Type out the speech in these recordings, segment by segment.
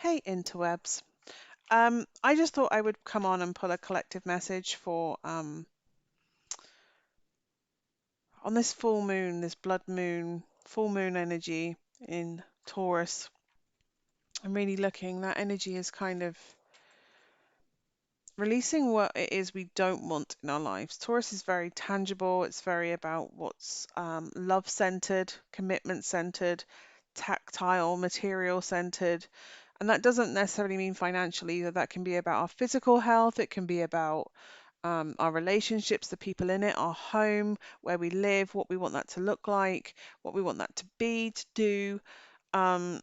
Hey interwebs. I just thought I would come on and pull a collective message for on this full moon, this blood moon, full moon energy in Taurus. I'm really looking, that energy is kind of releasing what it is we don't want in our lives. Taurus is very tangible, it's very about what's love centered, commitment centered, tactile, material centered. And that doesn't necessarily mean financial either. That can be about our physical health, it can be about our relationships, the people in it, our home, where we live, what we want that to look like, what we want that to be, to do. Um,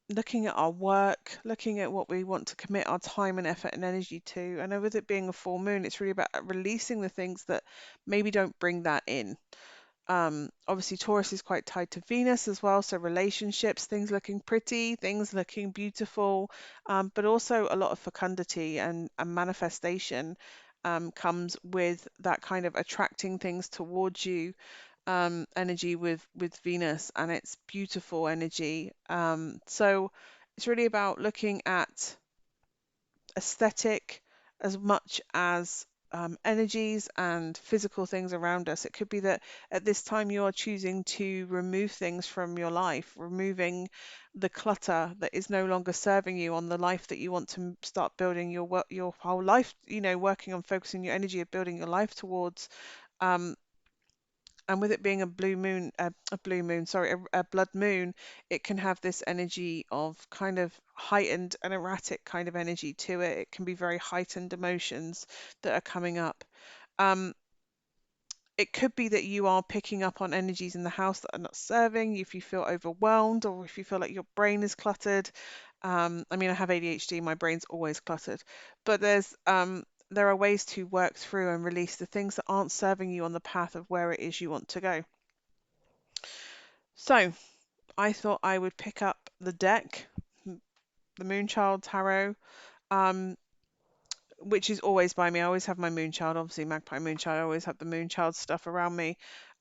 Looking at our work, looking at what we want to commit our time and effort and energy to. And with it being a full moon, it's really about releasing the things that maybe don't bring that in. Obviously, Taurus is quite tied to Venus as well, so relationships, things looking pretty, things looking beautiful, but also a lot of fecundity and manifestation comes with that kind of attracting things towards you energy with Venus, and it's beautiful energy. So it's really about looking at aesthetic as much as energies and physical things around us. It could be that at this time you are choosing to remove things from your life, removing the clutter that is no longer serving you on the life that you want to start building your work, your whole life, working on focusing your energy of building your life towards. Um, and with it being a blue moon, sorry, a blood moon, it can have this energy of kind of heightened and erratic kind of energy to it. It can be very heightened emotions that are coming up. Um, it could be that you are picking up on energies in the house that are not serving you, if you feel overwhelmed or if you feel like your brain is cluttered. I mean, I have ADHD, my brain's always cluttered, but there are ways to work through and release the things that aren't serving you on the path of where it is you want to go. So I thought I would pick up the deck, the Moonchild Tarot, um, which is always by me. I always have my Moonchild, obviously Magpie Moonchild. I always have the Moonchild stuff around me.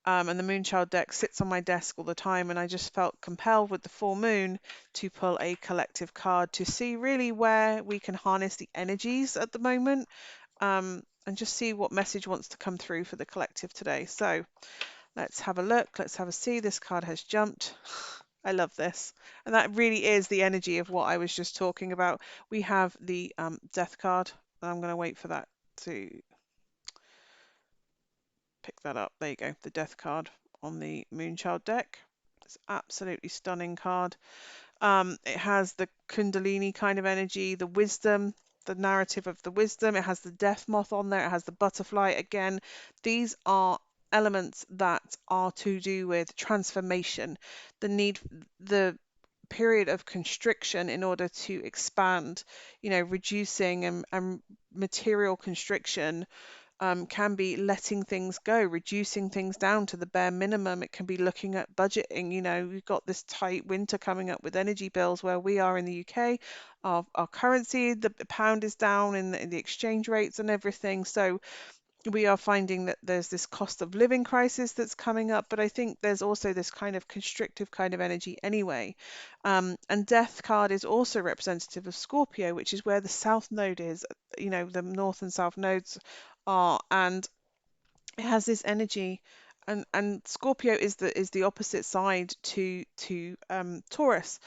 And the Moonchild deck sits on my desk all the time, and I just felt compelled with the full moon to pull a collective card to see really where we can harness the energies at the moment, and just see what message wants to come through for the collective today. So let's have a look. Let's have a see. This card has jumped. I love this. And that really is the energy of what I was just talking about. We have the death card. I'm going to wait for that to pick that up. There you go. The death card on the Moonchild deck. It's absolutely stunning card. It has the Kundalini kind of energy, the wisdom, the narrative of the wisdom. It has the death moth on there. It has the butterfly. Again, these are elements that are to do with transformation, the need, the period of constriction in order to expand, reducing and material constriction can be letting things go, reducing things down to the bare minimum. It can be looking at budgeting. We've got this tight winter coming up with energy bills where we are in the UK. Our currency, the pound is down in the exchange rates and everything. So we are finding that there's this cost of living crisis that's coming up, but I think there's also this kind of constrictive kind of energy anyway. And Death card is also representative of Scorpio, which is where the South Node is, the North and South nodes are, and it has this energy. And Scorpio is the opposite side to Taurus.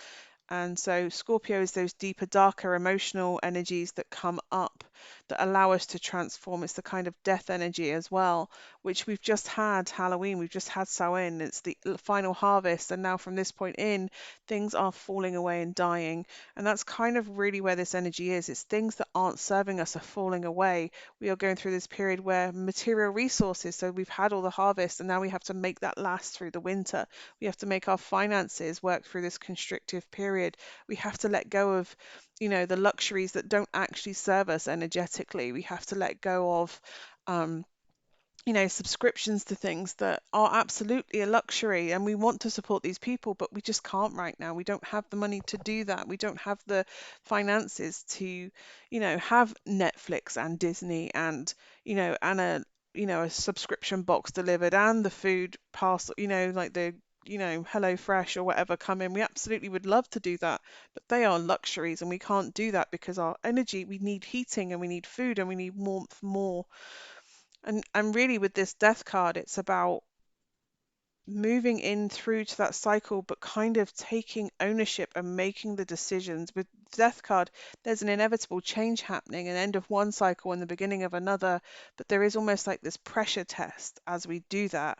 And so Scorpio is those deeper, darker emotional energies that come up that allow us to transform. It's the kind of death energy as well, which we've just had Halloween, we've just had Samhain, it's the final harvest. And now from this point in, things are falling away and dying. And that's kind of really where this energy is. It's things that aren't serving us are falling away. We are going through this period where material resources, so we've had all the harvest and now we have to make that last through the winter. We have to make our finances work through this constrictive period. We have to let go of, the luxuries that don't actually serve us energetically. We have to let go of, um, subscriptions to things that are absolutely a luxury, and we want to support these people, but we just can't right now. We don't have the money to do that. We don't have the finances to, have Netflix and Disney and, and a subscription box delivered and the food parcel, like the HelloFresh or whatever come in. We absolutely would love to do that, but they are luxuries and we can't do that because our energy, we need heating and we need food and we need warmth more. And really with this death card, it's about moving in through to that cycle, but kind of taking ownership and making the decisions. With death card, there's an inevitable change happening, an end of one cycle and the beginning of another, but there is almost like this pressure test as we do that.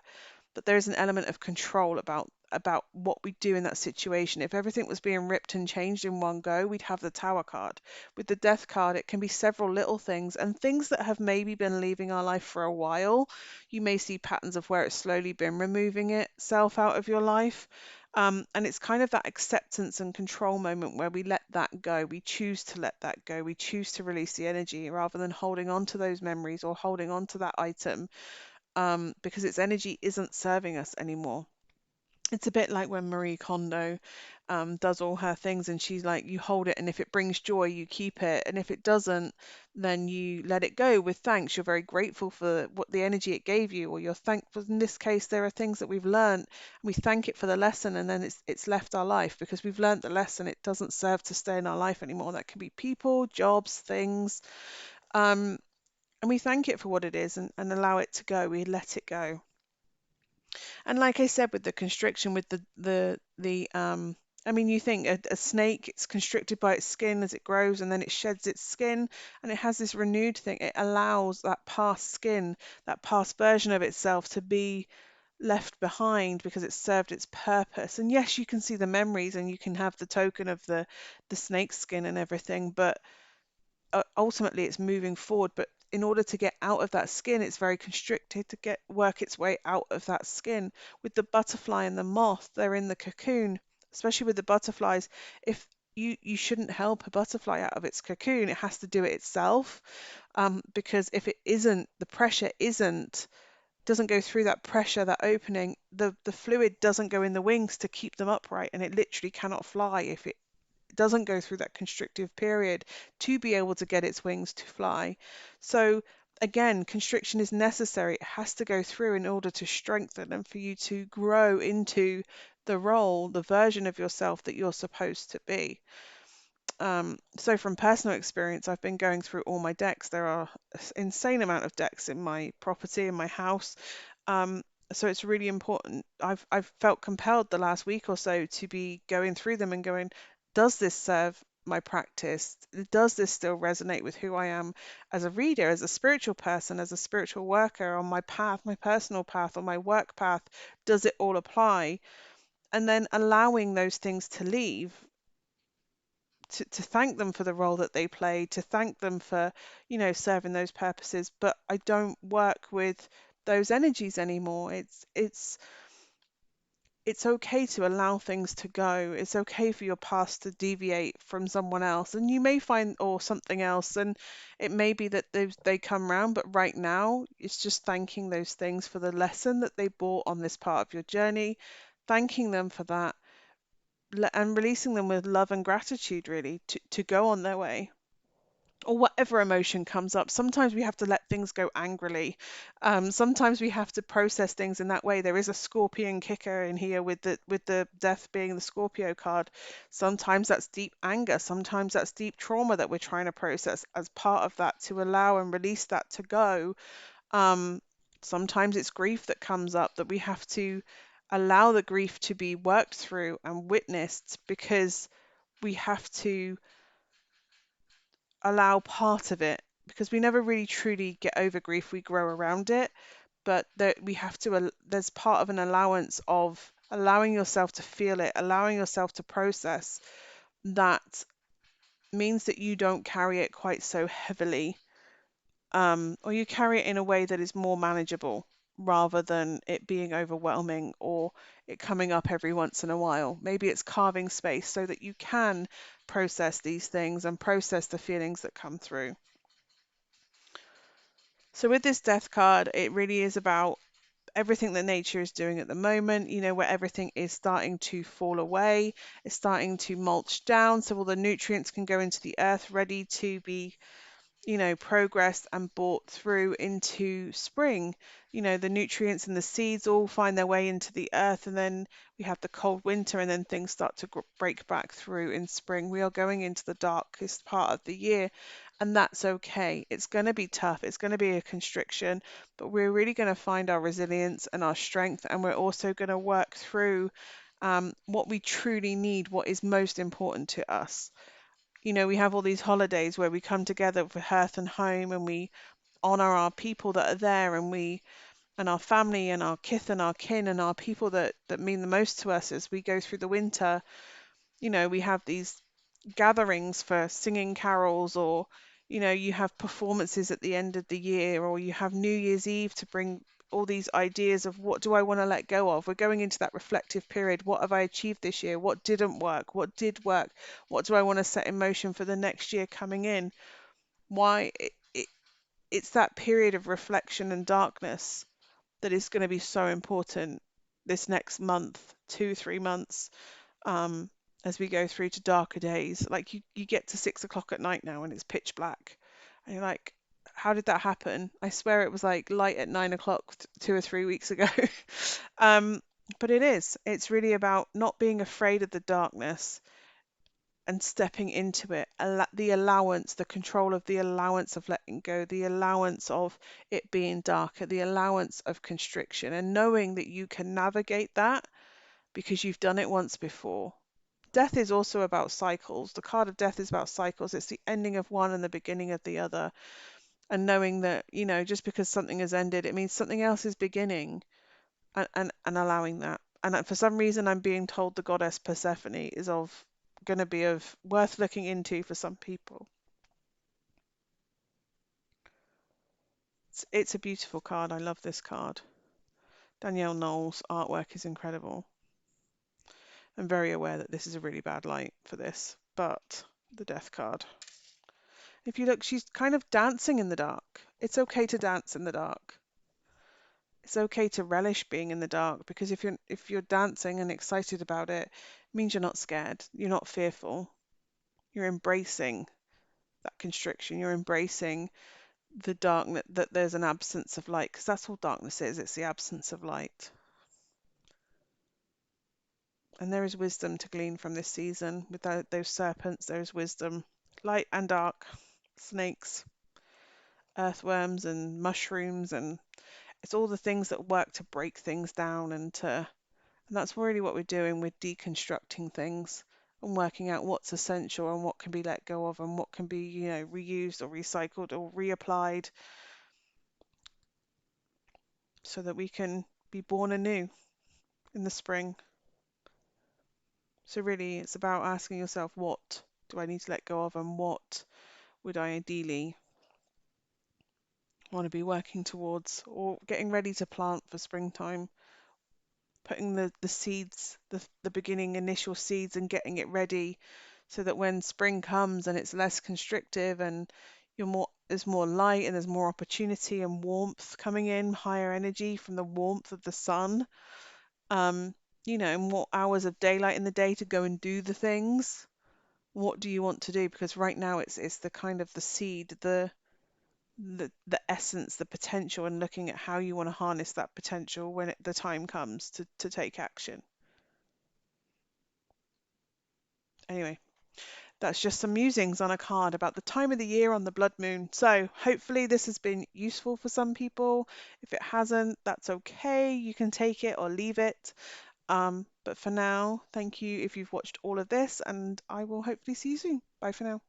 But there is an element of control about what we do in that situation. If everything was being ripped and changed in one go, we'd have the Tower card. With the Death card, it can be several little things and things that have maybe been leaving our life for a while. You may see patterns of where it's slowly been removing itself out of your life. And it's kind of that acceptance and control moment where we let that go. We choose to let that go. We choose to release the energy rather than holding on to those memories or holding on to that item, because its energy isn't serving us anymore. It's a bit like when Marie Kondo does all her things and she's like, you hold it, and if it brings joy, you keep it. And if it doesn't, then you let it go with thanks. You're very grateful for what the energy it gave you, or you're thankful. In this case, there are things that we've learned and we thank it for the lesson, and then it's left our life because we've learned the lesson. It doesn't serve to stay in our life anymore. That can be people, jobs, things. Um, and we thank it for what it is and allow it to go. We let it go. And like I said, with the constriction, with I mean, you think a snake, it's constricted by its skin as it grows and then it sheds its skin and it has this renewed thing. It allows that past skin, that past version of itself to be left behind because it's served its purpose. And yes, you can see the memories and you can have the token of the snake skin and everything, but ultimately it's moving forward. But in order to get out of that skin, it's very constricted to work its way out of that skin. With the butterfly and the moth, they're in the cocoon, especially with the butterflies. If you shouldn't help a butterfly out of its cocoon, it has to do it itself, because if it isn't, the pressure doesn't go through that pressure, that opening, the fluid doesn't go in the wings to keep them upright, and it literally cannot fly if it doesn't go through that constrictive period to be able to get its wings to fly. So again, constriction is necessary. It has to go through in order to strengthen and for you to grow into the role, the version of yourself that you're supposed to be. So from personal experience, I've been going through all my decks. There are an insane amount of decks in my property, in my house. Um, so it's really important. I've felt compelled the last week or so to be going through them and going, does this serve my practice? Does this still resonate with who I am as a reader, as a spiritual person, as a spiritual worker on my path, my personal path, or my work path? Does it all apply? And then allowing those things to leave, to thank them for the role that they played, to thank them for, serving those purposes. But I don't work with those energies anymore. It's okay to allow things to go. It's okay for your past to deviate from someone else, and you may find or something else, and it may be that they come round. But right now, it's just thanking those things for the lesson that they brought on this part of your journey, thanking them for that, and releasing them with love and gratitude, really, to go on their way. Or whatever emotion comes up. Sometimes we have to let things go angrily. Sometimes we have to process things in that way. There is a scorpion kicker in here with the death being the Scorpio card. Sometimes that's deep anger. Sometimes that's deep trauma that we're trying to process as part of that, to allow and release that to go. Um, Sometimes it's grief that comes up, that we have to allow the grief to be worked through and witnessed, because we have to allow part of it, because we never really truly get over grief. We grow around it, but we have to, there's part of an allowance of allowing yourself to feel it, allowing yourself to process. That means that you don't carry it quite so heavily, or you carry it in a way that is more manageable rather than it being overwhelming or it coming up every once in a while. Maybe it's carving space so that you can process these things and process the feelings that come through. So with this death card, it really is about everything that nature is doing at the moment, where everything is starting to fall away, it's starting to mulch down so all the nutrients can go into the earth ready to be progressed and brought through into spring. The nutrients and the seeds all find their way into the earth, and then we have the cold winter, and then things start to break back through in spring. We are going into the darkest part of the year, and that's okay. It's going to be tough. It's going to be a constriction, but we're really going to find our resilience and our strength, and we're also going to work through what we truly need, what is most important to us. We have all these holidays where we come together for hearth and home, and we honor our people that are there, and our family and our kith and our kin and our people that mean the most to us as we go through the winter. We have these gatherings for singing carols, or you have performances at the end of the year, or you have New Year's Eve to bring all these ideas of what do I want to let go of. We're going into that reflective period. What have I achieved this year? What didn't work? What did work? What do I want to set in motion for the next year coming in? Why it's that period of reflection and darkness that is going to be so important this next month, 2, 3 months, um, as we go through to darker days. Like you get to 6 o'clock at night now and it's pitch black. And you're like, how did that happen? I swear it was like light at 9 o'clock 2 or 3 weeks ago. um, but it's really about not being afraid of the darkness and stepping into it. The allowance, the control of the allowance of letting go, the allowance of it being darker, the allowance of constriction, and knowing that you can navigate that because you've done it once before. Death is also about cycles. The card of death is about cycles. It's the ending of one and the beginning of the other. And knowing that, just because something has ended, it means something else is beginning, and allowing that. And for some reason, I'm being told the goddess Persephone is going to be of worth looking into for some people. It's a beautiful card. I love this card. Danielle Knowles' artwork is incredible. I'm very aware that this is a really bad light for this, but the death card. If you look, she's kind of dancing in the dark. It's okay to dance in the dark. It's okay to relish being in the dark, because if you're dancing and excited about it, it means you're not scared. You're not fearful. You're embracing that constriction. You're embracing the darkness, that there's an absence of light, because that's all darkness is. It's the absence of light. And there is wisdom to glean from this season. With those serpents, there is wisdom. Light and dark, snakes, earthworms and mushrooms, and it's all the things that work to break things down, and that's really what we're doing. We're deconstructing things and working out what's essential and what can be let go of and what can be, reused or recycled or reapplied, so that we can be born anew in the spring. So really, it's about asking yourself, what do I need to let go of, and what would I ideally want to be working towards or getting ready to plant for springtime, putting the seeds, the beginning initial seeds, and getting it ready so that when spring comes and it's less constrictive and there's more light and there's more opportunity and warmth coming in, higher energy from the warmth of the sun, um, more hours of daylight in the day to go and do the things. What do you want to do? Because right now it's the kind of the seed, the essence, the potential, and looking at how you want to harness that potential when the time comes to take action. Anyway, that's just some musings on a card about the time of the year on the blood moon. So hopefully this has been useful for some people. If it hasn't, that's okay. You can take it or leave it. But for now, thank you if you've watched all of this, and I will hopefully see you soon. Bye for now.